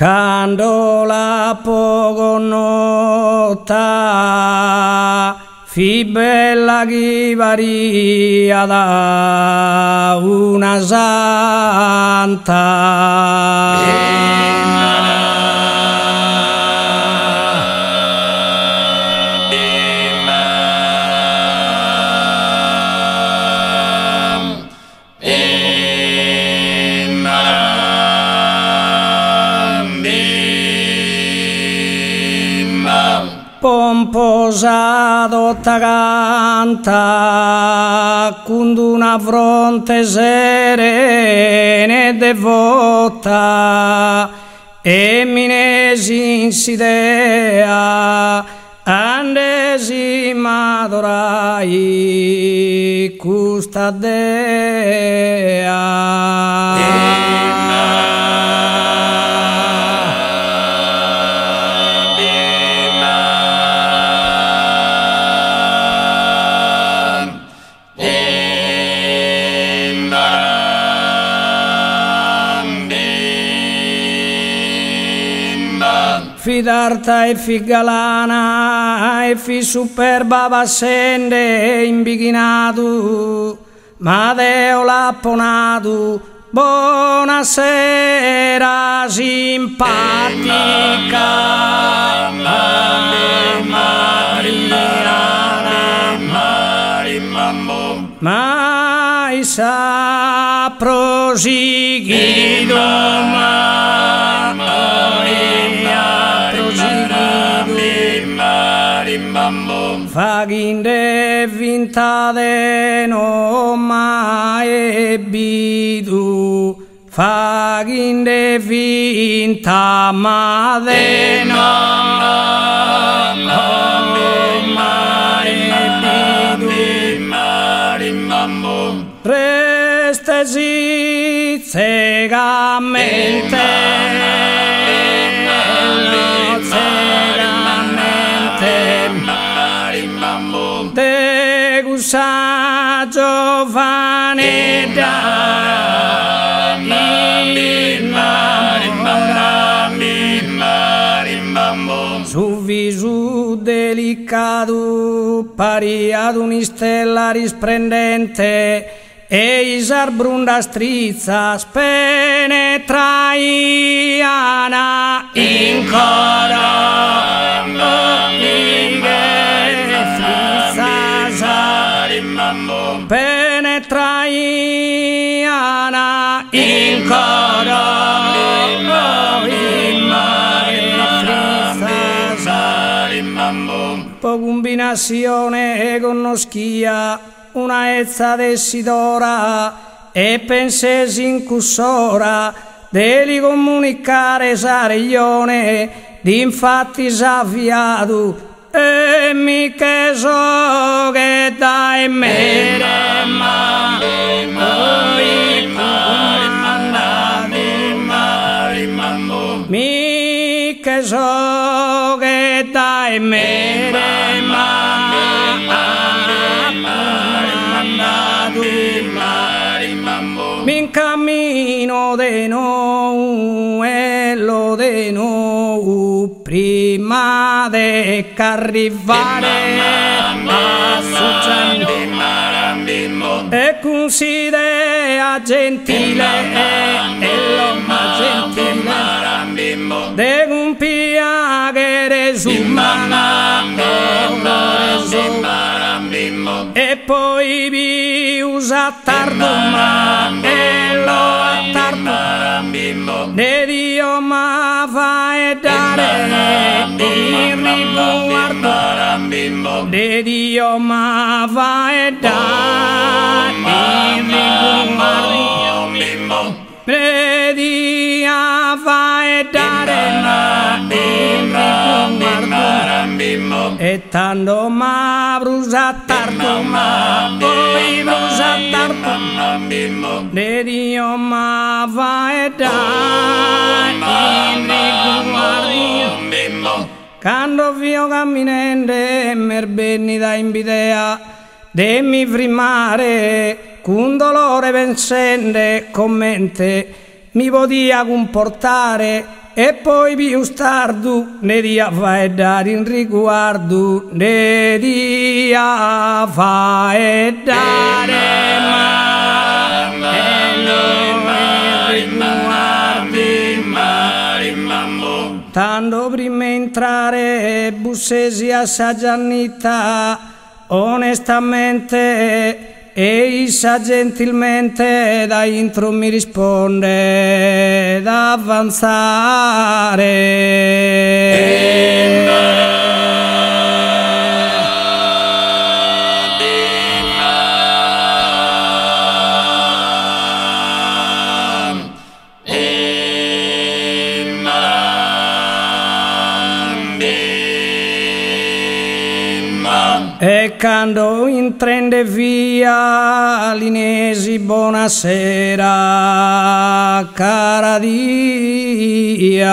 Quando la poco nota fi bella chi varia da una santa. Pomposa canta con una fronte serena e devota e minesi insidea andesima adorai custa dea. Fi d'arta e fi galana e fi superba passende imbighinato, ma Deo l'ha ponato. Buonasera simpatica mai sa proseguito Faginde vinta de no mai bidu, faginde vinta ma de no mai bidu, restesi cegamente. Sa giovane su viso delicato pari ad un'istella risplendente e isarbrunda strizza spenetraiana in coro penetraiana in coro po combinazione conoscia una ezza dessidora e pensesi in cussora deli comunicare sariglione d'infatti s'avviato e mi che so che dai mere mi che so che dai mere mi incammino de nou e lo de nou prima de arrivare a succedere e considera gentile e l'uomo gentile de compia che resumana e poi vi usa tarduma e lo attardo de Dio ma va e dare il riguardo de Dio ma va e dare il riguardo de Dio va e dare il riguardo e tanto ma brusa tardo ma poi brusa tardo de Dio ma va e dare il riguardo quando vio camminende merbenni da invidea demmi frimare con dolore pensende commente mi podia comportare e poi più tardu ne dia fai dare in riguardo, ne dia fai dare ma e non riguardi ma. Tanto prima entrare bussesi assaggianita onestamente e issa gentilmente da intro mi risponde d'avanzare. E quando intrende via l'Inesi, buonasera, cara dia.